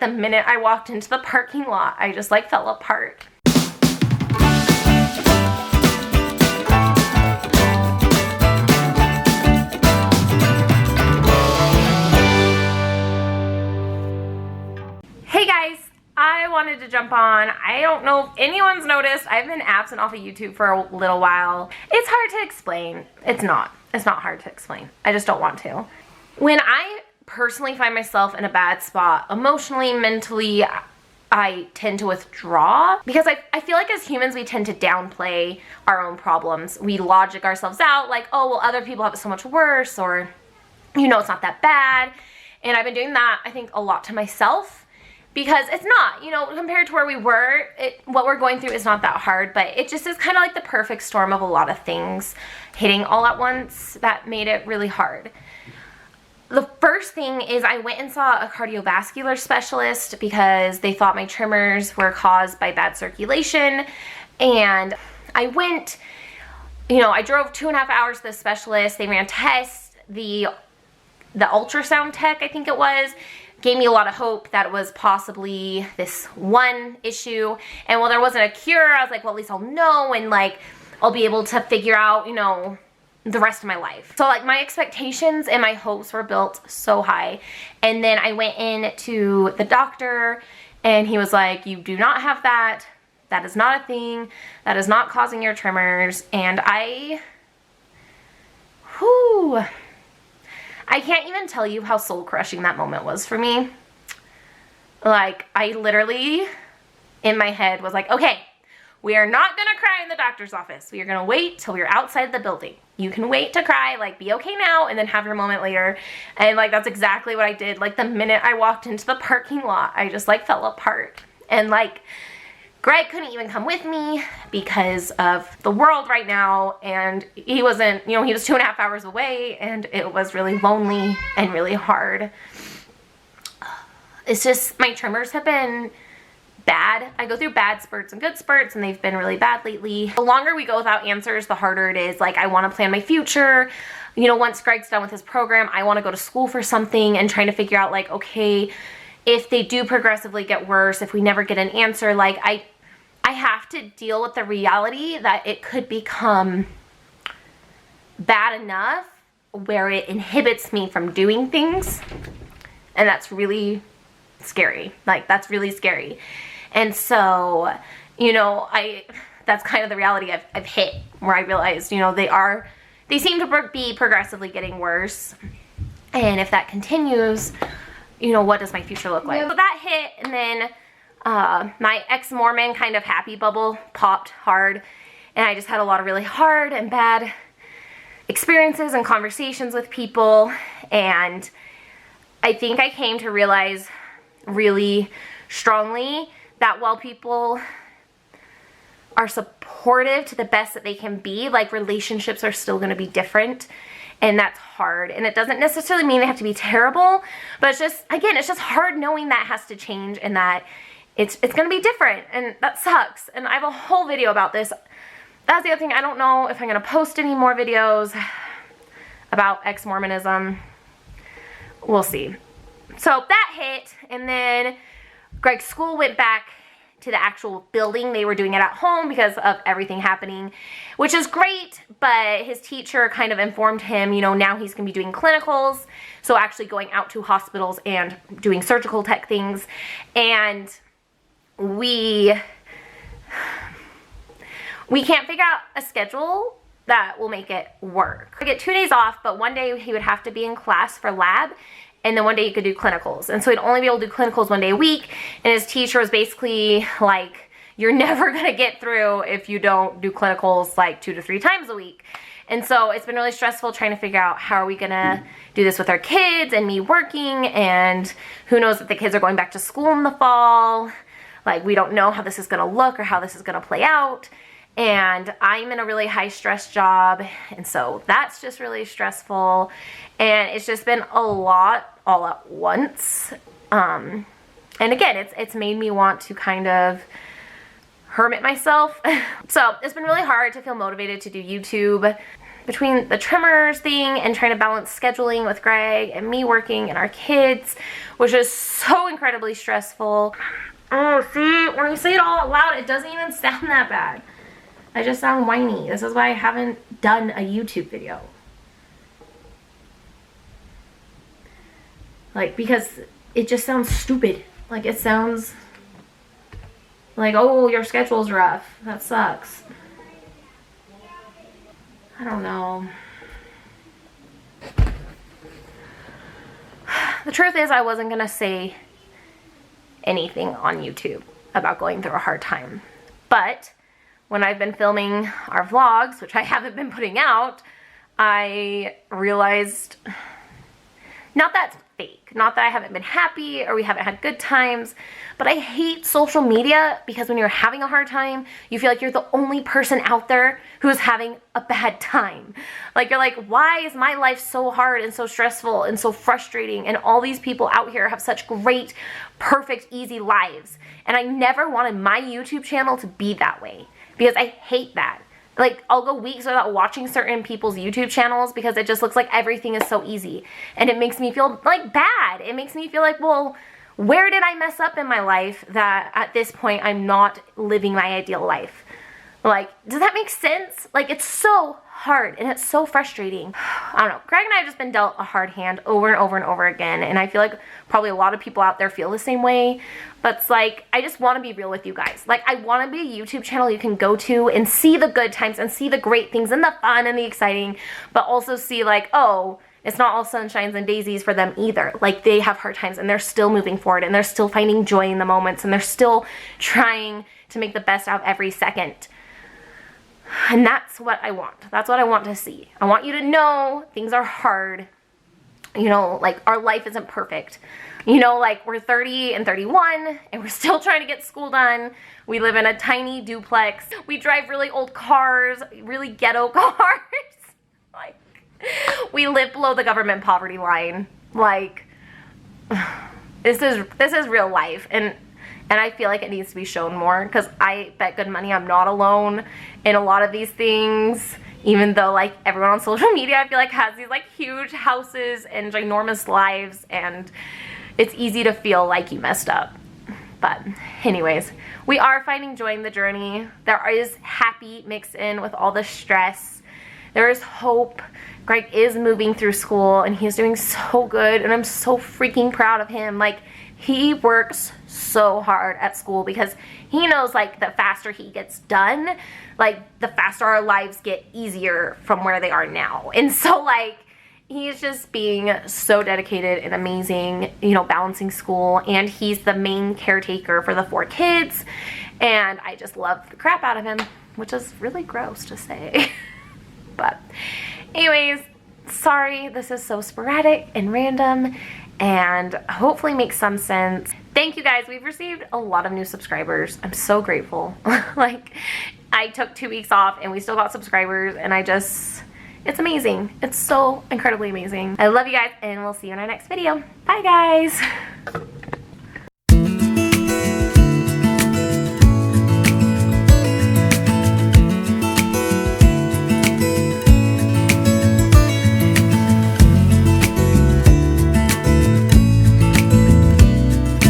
the minute I walked into the parking lot, I just like fell apart. Hey guys, I wanted to jump on. I don't know if anyone's noticed, I've been absent off of YouTube for a little while. It's hard to explain. It's not hard to explain. I just don't want to. When I personally find myself in a bad spot, emotionally, mentally, I tend to withdraw because I feel like as humans we tend to downplay our own problems. We logic ourselves out like, oh, well, other people have it so much worse, or, you know, it's not that bad. And I've been doing that, I think, a lot to myself because it's not, you know, compared to where we were, what we're going through is not that hard, but it just is kind of like the perfect storm of a lot of things hitting all at once that made it really hard. The first thing is I went and saw a cardiovascular specialist because they thought my tremors were caused by bad circulation. And I went, you know, I drove 2.5 hours to the specialist. They ran tests. The ultrasound tech, I think it was, gave me a lot of hope that it was possibly this one issue. And while there wasn't a cure, I was like, well, at least I'll know and like I'll be able to figure out, you know, the rest of my life. So like my expectations and my hopes were built so high. And then I went in to the doctor and he was like, you do not have that. That is not a thing. That is not causing your tremors. And I can't even tell you how soul crushing that moment was for me. Like I literally in my head was like, okay, we are not gonna cry in the doctor's office. We are gonna wait till we're outside the building. You can wait to cry, like be okay now and then have your moment later. And like that's exactly what I did. Like the minute I walked into the parking lot, I just like fell apart. And like Greg couldn't even come with me because of the world right now, and he wasn't, you know, he was 2.5 hours away, and it was really lonely and really hard. It's just, my tremors have been bad. I go through bad spurts and good spurts, and they've been really bad lately. The longer we go without answers, the harder it is. Like, I want to plan my future. You know, once Greg's done with his program, I want to go to school for something and trying to figure out, like, okay, if they do progressively get worse, if we never get an answer, like, I have to deal with the reality that it could become bad enough where it inhibits me from doing things. And that's really scary. Like, that's really scary. And so, you know, that's kind of the reality I've hit, where I realized, you know, they seem to be progressively getting worse. And if that continues, you know, what does my future look like? So that hit, and then my ex-Mormon kind of happy bubble popped hard, and I just had a lot of really hard and bad experiences and conversations with people, and I think I came to realize really strongly that while people are supportive to the best that they can be, like, relationships are still going to be different. And that's hard. And it doesn't necessarily mean they have to be terrible, but it's just, again, it's just hard knowing that has to change and that it's going to be different, and that sucks. And I have a whole video about this. That's the other thing. I don't know if I'm going to post any more videos about ex-Mormonism. We'll see. So that hit, and then Greg's school went back to the actual building. They were doing it at home because of everything happening, which is great, but his teacher kind of informed him, you know, now he's going to be doing clinicals, so actually going out to hospitals and doing surgical tech things. And we can't figure out a schedule that will make it work. I get 2 days off, but one day he would have to be in class for lab, and then one day he could do clinicals. And so he'd only be able to do clinicals 1 day a week, and his teacher was basically like, you're never gonna get through if you don't do clinicals like 2 to 3 times a week. And so it's been really stressful trying to figure out how are we gonna do this with our kids and me working, and who knows if the kids are going back to school in the fall. Like, we don't know how this is gonna look or how this is gonna play out. And I'm in a really high stress job, and so that's just really stressful. And it's just been a lot all at once. And again, it's made me want to kind of hermit myself. So it's been really hard to feel motivated to do YouTube. between the tremors thing and trying to balance scheduling with Greg and me working and our kids was just so incredibly stressful. Oh, see, when you say it all out loud, it doesn't even sound that bad. I just sound whiny. This is why I haven't done a YouTube video. Like, because it just sounds stupid. Like, it sounds like, oh, your schedule's rough. That sucks. I don't know. The truth is, I wasn't gonna say anything on YouTube about going through a hard time. But when I've been filming our vlogs, which I haven't been putting out, I realized, not that it's fake, not that I haven't been happy or we haven't had good times, but I hate social media because when you're having a hard time, you feel like you're the only person out there who's having a bad time. Like, you're like, why is my life so hard and so stressful and so frustrating, and all these people out here have such great, perfect, easy lives? And I never wanted my YouTube channel to be that way, because I hate that. Like, I'll go weeks without watching certain people's YouTube channels because it just looks like everything is so easy. And it makes me feel, like, bad. It makes me feel like, well, where did I mess up in my life that at this point I'm not living my ideal life? Like, does that make sense? Like, it's so hard and it's so frustrating. I don't know. Greg and I have just been dealt a hard hand over and over and over again. And I feel like probably a lot of people out there feel the same way. But it's like, I just want to be real with you guys. Like, I want to be a YouTube channel you can go to and see the good times and see the great things and the fun and the exciting, but also see like, oh, it's not all sunshines and daisies for them either. Like, they have hard times and they're still moving forward and they're still finding joy in the moments and they're still trying to make the best out of every second. And that's what I want. That's what I want to see. I want you to know things are hard. You know, like, our life isn't perfect. You know, like, we're 30 and 31 and we're still trying to get school done. We live in a tiny duplex. We drive really old cars, really ghetto cars. Like, we live below the government poverty line. Like, this is real life. And I feel like it needs to be shown more, because I bet good money I'm not alone in a lot of these things, even though, like, everyone on social media, I feel like, has these, like, huge houses and ginormous lives, and it's easy to feel like you messed up. But anyways, we are finding joy in the journey. There is happy mixed in with all the stress. There is hope. Greg is moving through school and he's doing so good, and I'm so freaking proud of him. Like, he works so hard at school because he knows, like, the faster he gets done, like, the faster our lives get easier from where they are now. And so, like, he's just being so dedicated and amazing, you know, balancing school, and he's the main caretaker for the 4 kids, and I just love the crap out of him, which is really gross to say. But anyways, sorry, this is so sporadic and random, and hopefully makes some sense. Thank you guys. We've received a lot of new subscribers. I'm so grateful. Like, I took 2 weeks off and we still got subscribers, and it's amazing. It's so incredibly amazing. I love you guys, and we'll see you in our next video. Bye, guys.